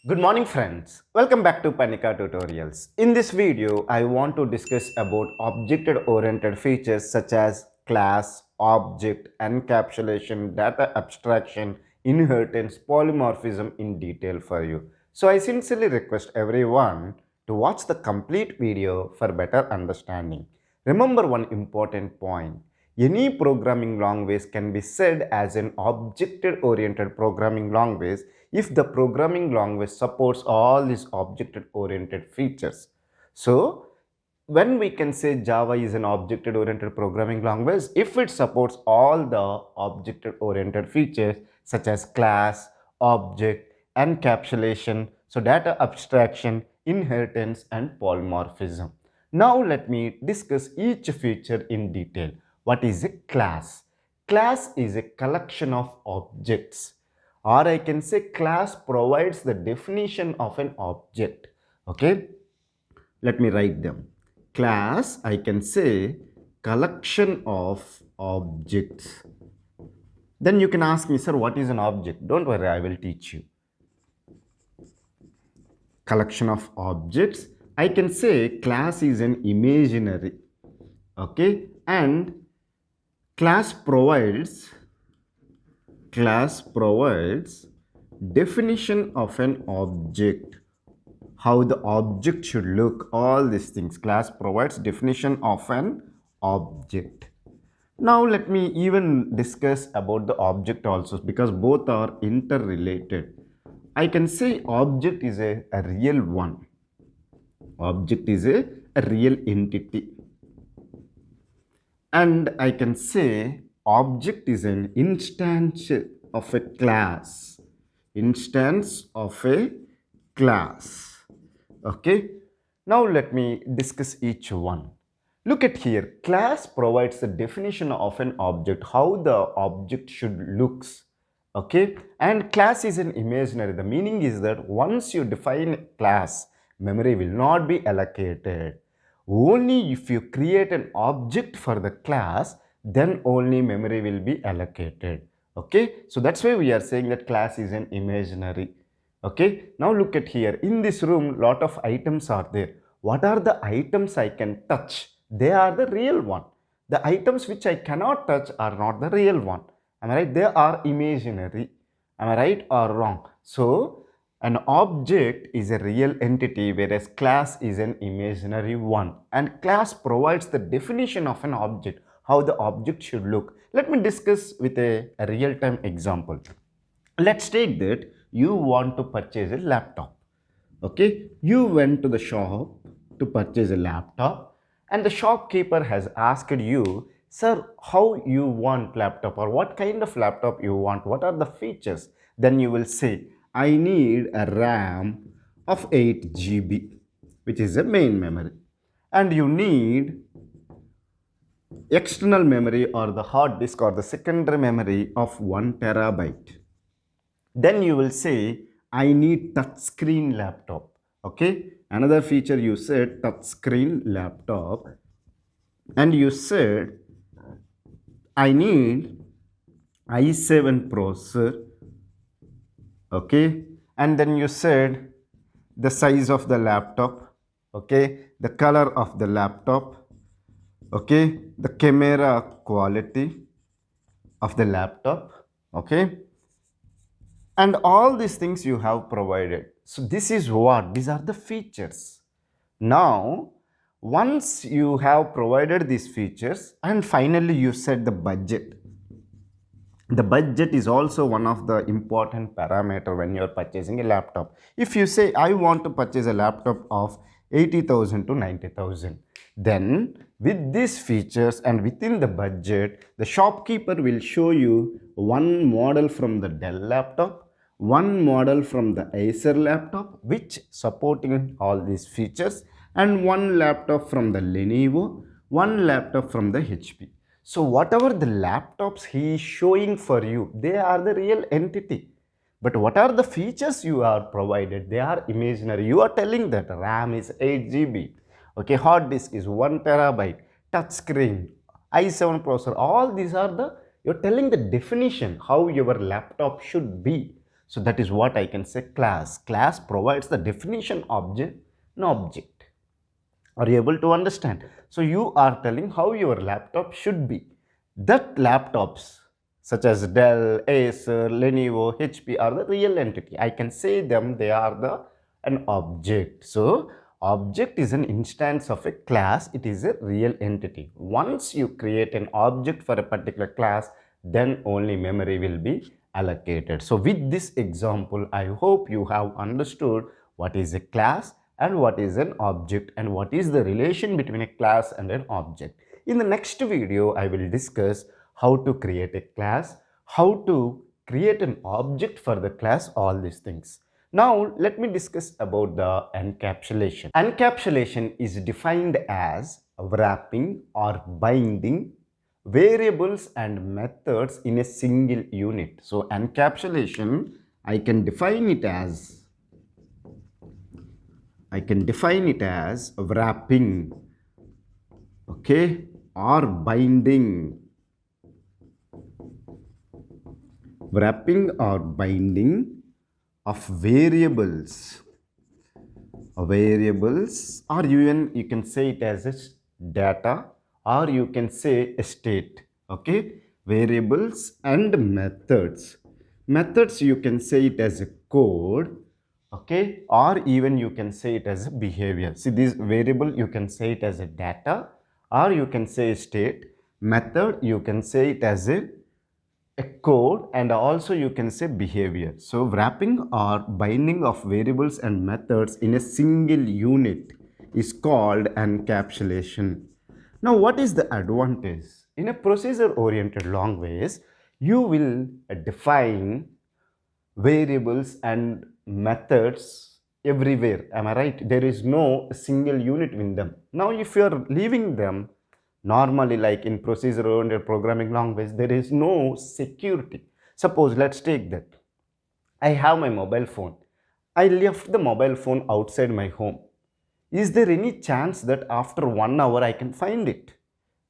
Good morning friends, welcome back to Parnika tutorials. In this video, I want to discuss about object-oriented features such as class, object, encapsulation, data abstraction, inheritance, polymorphism in detail for you. So I sincerely request everyone to watch the complete video for better understanding. Remember one important point. Any programming language can be said as an object-oriented programming language if the programming language supports all these object-oriented features. So, when we can say Java is an object-oriented programming language, if it supports all the object-oriented features such as class, object, encapsulation, so data abstraction, inheritance, and polymorphism. Now let me discuss each feature in detail. What is a class? Class is a collection of objects, or I can say class provides the definition of an object. Okay, let me write them. Class, I can say collection of objects. Then you can ask me, sir, what is an object? Don't worry, I will teach you. Collection of objects. I can say class is an imaginary. Okay, and class provides definition of an object, how the object should look, all these things. Class provides definition of an object. Now let me even discuss about the object also, because both are interrelated. I can say object is a real one. Object is a real entity. And I can say object is an instance of a class. Instance of a class. Okay. Now let me discuss each one. Look at here. Class provides the definition of an object, how the object should looks. Okay. And class is an imaginary. The meaning is that once you define class, memory will not be allocated. Only if you create an object for the class, then only memory will be allocated. Okay, so that's why we are saying that class is an imaginary. Okay, now look at here. In this room, lot of items are there. What are the items I can touch? They are the real one. The items which I cannot touch are not the real one. Am I right? They are imaginary. Am I right or wrong? So an object is a real entity, whereas class is an imaginary one. And class provides the definition of an object, how the object should look. Let me discuss with a real-time example. Let's take that you want to purchase a laptop. Okay, you went to the shop to purchase a laptop, and the shopkeeper has asked you, sir, how you want laptop, or what kind of laptop you want, what are the features? Then you will say, I need a RAM of 8 GB, which is a main memory, and you need external memory or the hard disk or the secondary memory of 1 terabyte. Then you will say, I need touchscreen laptop. Okay, another feature you said touchscreen laptop, and you said I need i7 processor. Okay, and then you said the size of the laptop, okay, the color of the laptop, okay, the camera quality of the laptop, okay, and all these things you have provided. So this is what, these are the features. Now once you have provided these features and finally you set the budget. The budget is also one of the important parameter when you are purchasing a laptop. If you say, I want to purchase a laptop of 80,000 to 90,000, then with these features and within the budget, the shopkeeper will show you one model from the Dell laptop, one model from the Acer laptop, which supporting all these features, and one laptop from the Lenovo, one laptop from the HP. So whatever the laptops he is showing for you, they are the real entity. But what are the features you are provided? They are imaginary. You are telling that RAM is 8 GB. Okay, hard disk is 1 terabyte, touch screen, i7 processor. All these are the, you're telling the definition how your laptop should be. So that is what I can say class. Class provides the definition object, an object. Are you able to understand? So you are telling how your laptop should be. That laptops such as Dell, Acer, Lenovo, HP are the real entity. I can say them, they are an object. So object is an instance of a class, it is a real entity. Once you create an object for a particular class, then only memory will be allocated. So with this example, I hope you have understood what is a class and what is an object and what is the relation between a class and an object. In the next video, I will discuss how to create a class, how to create an object for the class, all these things. Now, let me discuss about the encapsulation. Encapsulation is defined as wrapping or binding variables and methods in a single unit. So, encapsulation, I can define it as wrapping, okay, or binding of variables, or even you can say it as a data, or you can say a state, okay, variables and methods. Methods you can say it as a code, okay, or even you can say it as a behavior. See, this variable you can say it as a data, or you can say state. Method you can say it as a code, and also you can say behavior. So wrapping or binding of variables and methods in a single unit is called encapsulation. Now what is the advantage? In a procedure oriented language, you will define variables and methods everywhere. Am I right? There is no single unit in them. Now if you are leaving them, normally like in procedure oriented programming language, there is no security. Suppose let's take that I have my mobile phone. I left the mobile phone outside my home. Is there any chance that after 1 hour I can find it?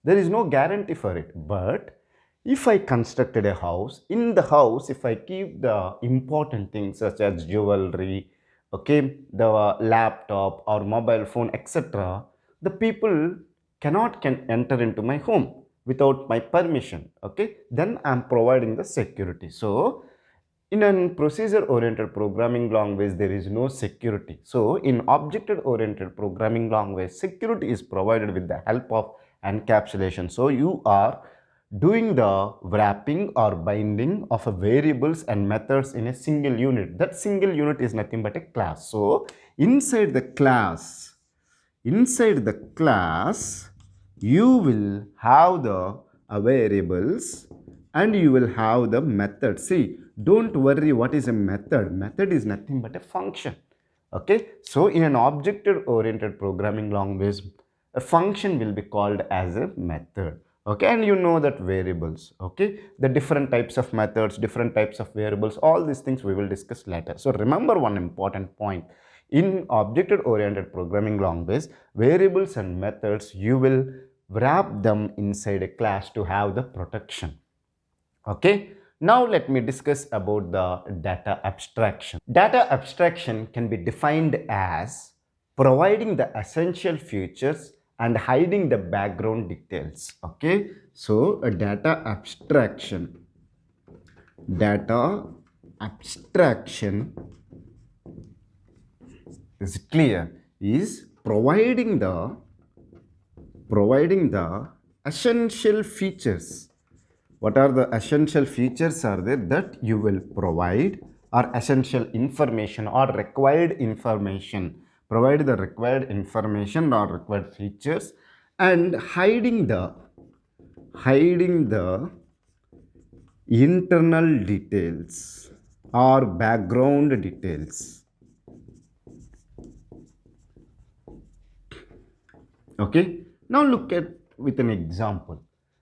There is no guarantee for it. But if I constructed a house, in the house, if I keep the important things such as jewelry, okay, the laptop or mobile phone, etc., the people cannot enter into my home without my permission, okay, then I'm providing the security. So in a procedure oriented programming language, there is no security. So in object oriented programming language, security is provided with the help of encapsulation. So you are doing the wrapping or binding of a variables and methods in a single unit. That single unit is nothing but a class. So inside the class, you will have the variables and you will have the method. See, don't worry what is a method. Method is nothing but a function. Okay, so in an object oriented programming language, a function will be called as a method. Okay, and you know that variables, okay, the different types of methods, different types of variables, all these things we will discuss later. So remember one important point. In object oriented programming language, variables and methods, you will wrap them inside a class to have the protection. Okay, now let me discuss about the data abstraction. Data abstraction can be defined as providing the essential features and hiding the background details. Okay, so a data abstraction is clear, is providing the essential features. What are the essential features are there that you will provide, or essential information or required information? Provide the required information or required features, and hiding the internal details or background details. Okay, now look at with an example.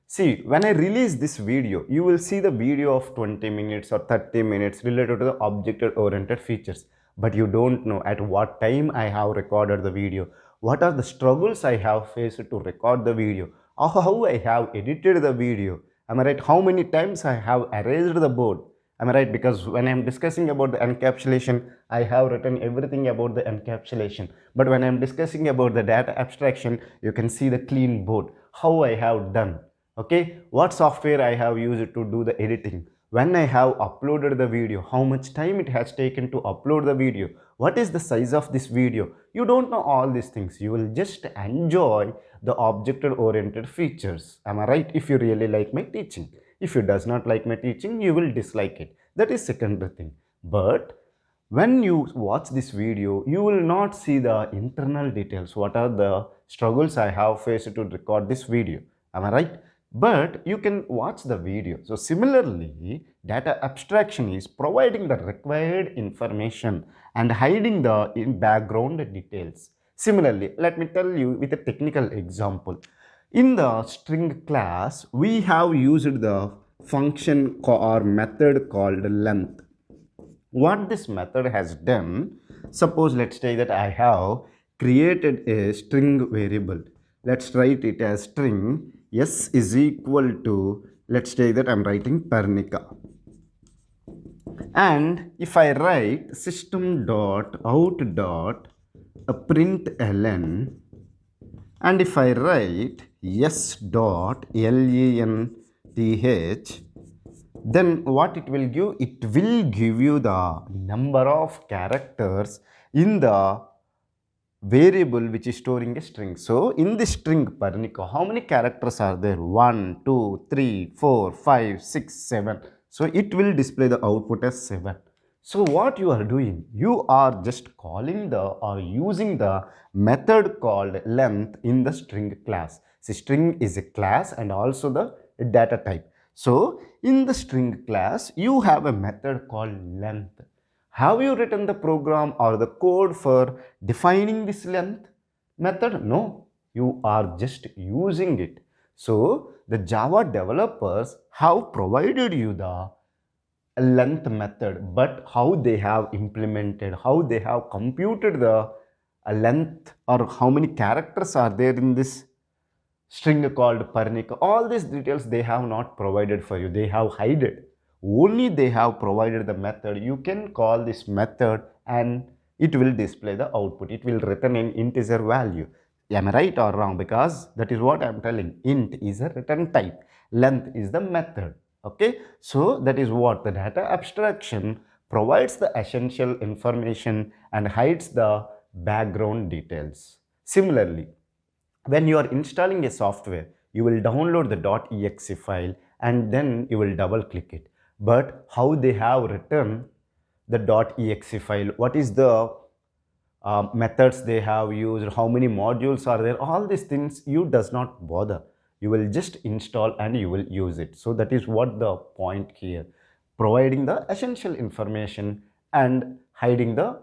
See, when I release this video, you will see the video of 20 minutes or 30 minutes related to the object-oriented features. But you don't know at what time I have recorded the video, what are the struggles I have faced to record the video, or how I have edited the video. Am I right? How many times I have erased the board. Am I right? Because when I'm discussing about the encapsulation, I have written everything about the encapsulation. But when I'm discussing about the data abstraction, you can see the clean board, how I have done. Okay, what software I have used to do the editing, when I have uploaded the video, how much time it has taken to upload the video, what is the size of this video. You don't know all these things. You will just enjoy the object-oriented features. Am I right? If you really like my teaching. If you does not like my teaching, you will dislike it. That is secondary thing. But when you watch this video, you will not see the internal details. What are the struggles I have faced to record this video? Am I right? But you can watch the video. So similarly, data abstraction is providing the required information and hiding the background details. Similarly, let me tell you with a technical example. In the string class, we have used the function or method called length. What this method has done, suppose let's say that I have created a string variable. Let's write it as string s is equal to, let's say that I'm writing Parnika. And if I write system dot out dot a print ln, and if I write s dot length, then what it will give? It will give you the number of characters in the variable which is storing a string. So in this string Parnika, how many characters are there? 1, 2, 3, 4, 5, 6, 7. So it will display the output as 7. So what you are doing? You are just calling the or using the method called length in the string class. So string is a class and also the data type. So in the string class, you have a method called length. Have you written the program or the code for defining this length method? No, you are just using it. So the Java developers have provided you the length method, but how they have implemented, how they have computed the length or how many characters are there in this string called Parnika, all these details they have not provided for you. They have hidden. Only they have provided the method. You can call this method and it will display the output. It will return an integer value. Am I right or wrong? Because that is what I am telling. Int is a return type. Length is the method. Okay. So that is what the data abstraction provides the essential information and hides the background details. Similarly, when you are installing a software, you will download the .exe file and then you will double click it. But how they have written the .exe file, what is the methods they have used, how many modules are there, all these things you does not bother. You will just install and you will use it. So that is what the point here, providing the essential information and hiding the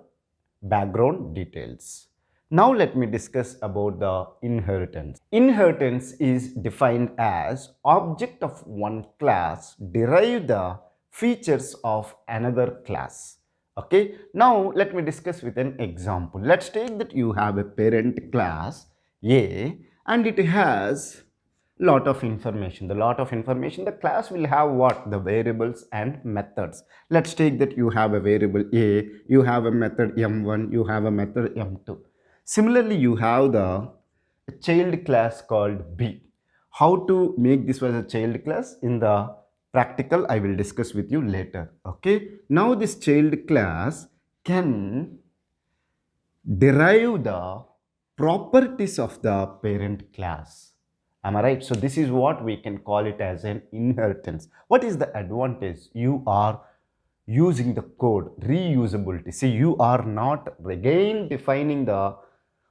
background details. Now let me discuss about the inheritance. Inheritance is defined as object of one class derive the features of another class. Okay, now let me discuss with an example. Let's take that you have a parent class A and it has lot of information. The class will have what? The variables and methods. Let's take that you have a variable A, you have a method m1, you have a method m2. Similarly, you have the child class called B. How to make this as a child class in the practical I will discuss with you later. Okay. Now this child class can derive the properties of the parent class. Am I right? So this is what we can call it as an inheritance. What is the advantage? You are using the code reusability. See, you are not again defining the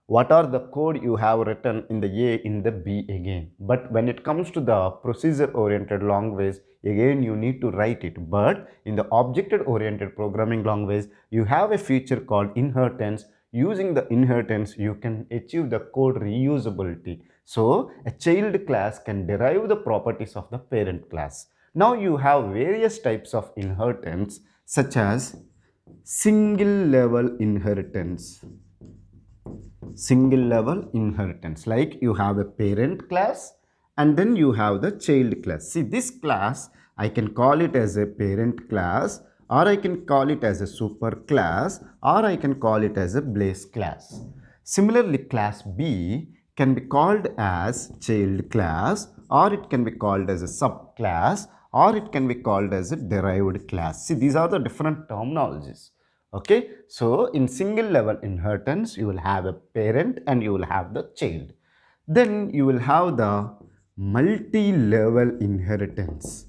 what are the code you have written in the A in the B again. But when it comes to the procedure oriented language, again you need to write it. But in the object oriented programming language, you have a feature called inheritance. Using the inheritance, you can achieve the code reusability. So a child class can derive the properties of the parent class. Now you have various types of inheritance such as single level inheritance. Single level inheritance, like you have a parent class and then you have the child class. See, this class I can call it as a parent class, or I can call it as a super class, or I can call it as a base class. Similarly, class B can be called as child class, or it can be called as a subclass, or it can be called as a derived class. See, these are the different terminologies. Okay, so in single level inheritance, you will have a parent and you will have the child. Then you will have the multi-level inheritance.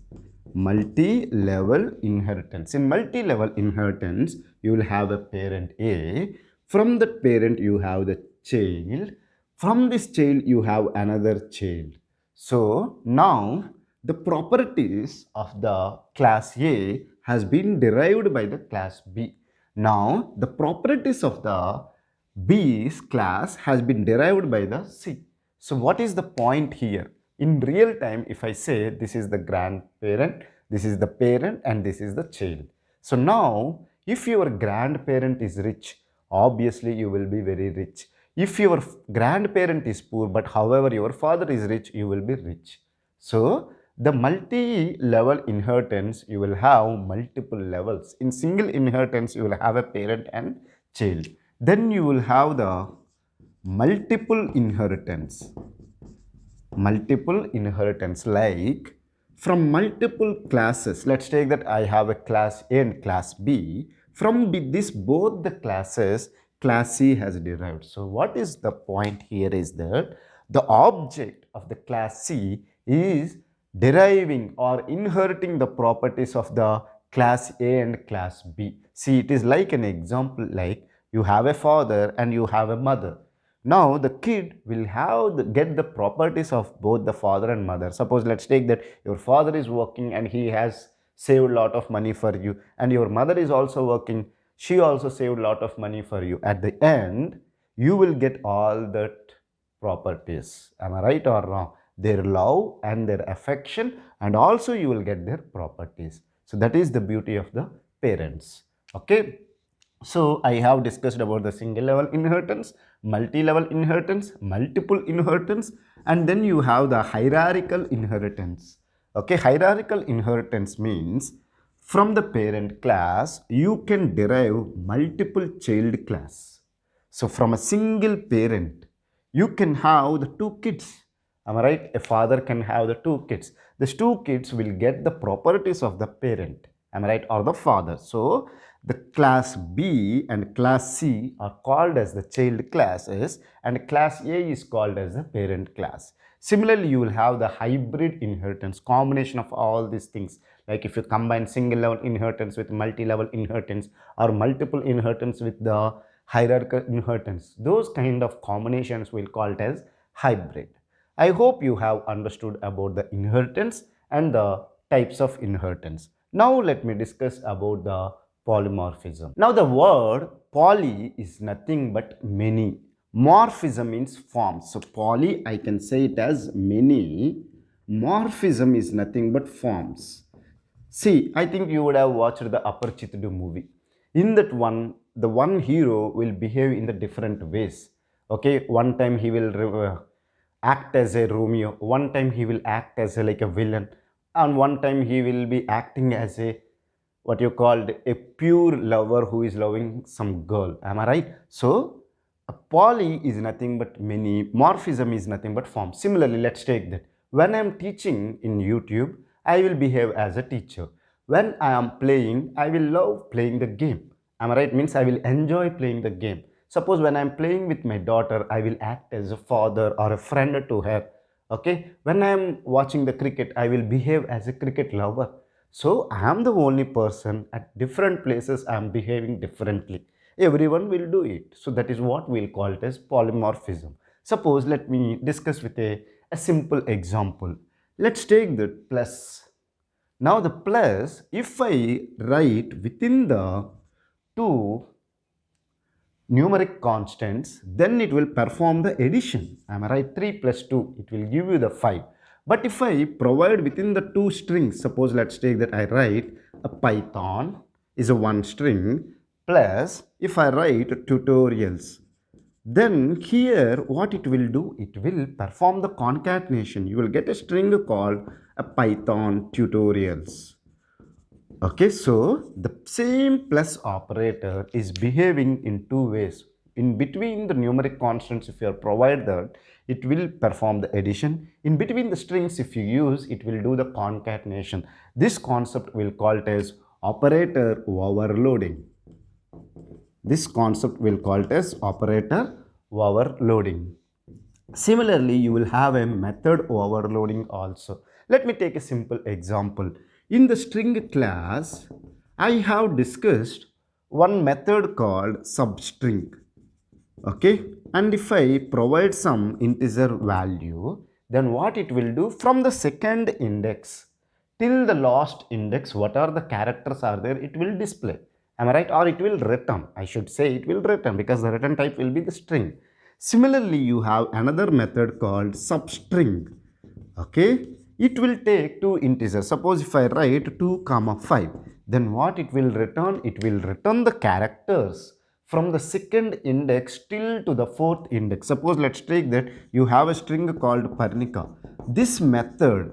Multi-level inheritance. In multi-level inheritance, you will have a parent A. From that parent, you have the child. From this child, you have another child. So now the properties of the class A has been derived by the class B. Now the properties of the B's class has been derived by the C. So what is the point here? In real time, if I say this is the grandparent, this is the parent, and this is the child. So now, if your grandparent is rich, obviously you will be very rich. If your grandparent is poor, but however your father is rich, you will be rich. So the multi-level inheritance, you will have multiple levels. In single inheritance, you will have a parent and child. Then you will have the multiple inheritance. Multiple inheritance, like from multiple classes. Let's take that I have a class A and class B. From this both the classes, class C has derived. So what is the point here is that the object of the class C is deriving or inheriting the properties of the class A and class B. See, it is like an example, like you have a father and you have a mother. Now the kid will get the properties of both the father and mother. Suppose let's take that your father is working and he has saved a lot of money for you, and your mother is also working, she also saved a lot of money for you. At the end, you will get all that properties. Am I right or wrong? Their love and their affection, and also you will get their properties. So that is the beauty of the parents. Okay. So I have discussed about the single level inheritance, multi-level inheritance, multiple inheritance, and then you have the hierarchical inheritance. Okay, hierarchical inheritance means from the parent class, you can derive multiple child class. So from a single parent, you can have the two kids. Am I right? A father can have the two kids. These two kids will get the properties of the parent. Am I right? Or the father. So the class B and class C are called as the child classes, and class A is called as the parent class. Similarly, you will have the hybrid inheritance, combination of all these things. Like if you combine single level inheritance with multi-level inheritance, or multiple inheritance with the hierarchical inheritance, those kind of combinations we'll call it as hybrid. I hope you have understood about the inheritance and the types of inheritance. Now let me discuss about the polymorphism. Now the word poly is nothing but many. Morphism means forms. So poly, I can say it as many. Morphism is nothing but forms. See, I think you would have watched the Aparchitudu movie. In that one, the one hero will behave in the different ways. Okay, one time he will act as a Romeo, one time he will act as like a villain, and one time he will be acting as a what you called a pure lover who is loving some girl. Am I right? So a poly is nothing but many, morphism is nothing but form. Similarly, let's take that. When I am teaching in YouTube, I will behave as a teacher. When I am playing, I will love playing the game. Am I right? Means I will enjoy playing the game. Suppose when I am playing with my daughter, I will act as a father or a friend to her. Okay. When I am watching the cricket, I will behave as a cricket lover. So I am the only person at different places I am behaving differently. Everyone will do it. So that is what we'll call it as polymorphism. Suppose let me discuss with a simple example. Let's take the plus. Now the plus, if I write within the two numeric constants, then it will perform the addition. Am I right? 3 plus 2, it will give you the 5. But if I provide within the two strings, suppose let's take that I write a Python is a one string, plus if I write tutorials, Then here what it will do, it will perform the concatenation. You will get a string called a Python tutorials. Okay, so the same plus operator is behaving in two ways. In between the numeric constants, if you are provided that, it will perform the addition. In between the strings, if you use, it will do the concatenation. This concept will call it as operator overloading. This concept will call it as operator overloading. Similarly, you will have a method overloading also. Let me take a simple example. In the string class, I have discussed one method called substring. Okay, and if I provide some integer value, then what it will do, from the second index till the last index, what are the characters are there, it will display. Am I right? Or it will return. I should say it will return, because the return type will be the string. Similarly, you have another method called substring. Okay, it will take two integers. Suppose if I write 2 comma 5, then what it will return, it will return the characters from the second index till to the fourth index. Suppose let's take that you have a string called Parnika. This method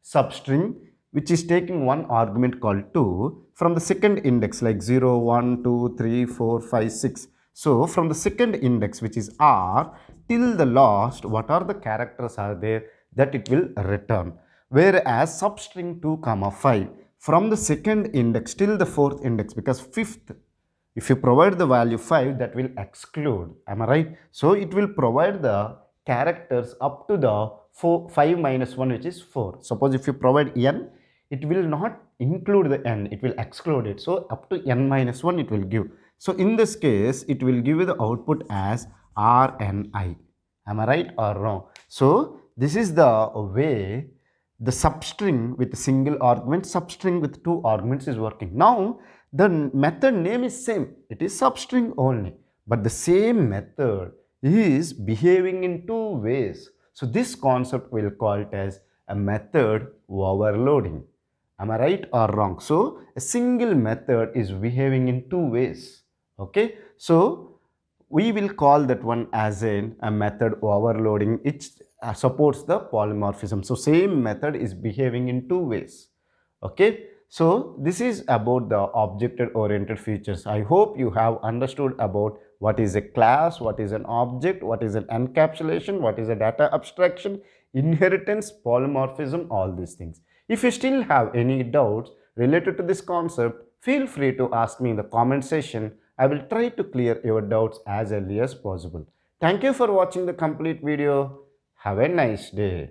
substring, which is taking one argument called 2 from the second index, like 0, 1, 2, 3, 4, 5, 6. So from the second index, which is R, till the last, what are the characters are there, that it will return. Whereas substring 2 comma 5, from the second index till the fourth index, because fifth, if you provide the value 5, that will exclude. Am I right? So it will provide the characters up to the 5 minus 1, which is 4. Suppose if you provide n, it will not include the n, it will exclude it. So up to n minus 1 it will give. So in this case, it will give you the output as Rni. Am I right or wrong? So this is the way the substring with a single argument, substring with two arguments is working. Now the method name is same, it is substring only, but the same method is behaving in two ways. So this concept will call it as a method overloading. Am I right or wrong? So a single method is behaving in two ways. Okay, so we will call that one as a method overloading. It supports the polymorphism. So same method is behaving in two ways. Okay, so this is about the object-oriented features. I hope you have understood about what is a class, what is an object, what is an encapsulation, what is a data abstraction, inheritance, polymorphism, all these things. If you still have any doubts related to this concept, feel free to ask me in the comment section. I will try to clear your doubts as early as possible. Thank you for watching the complete video. Have a nice day.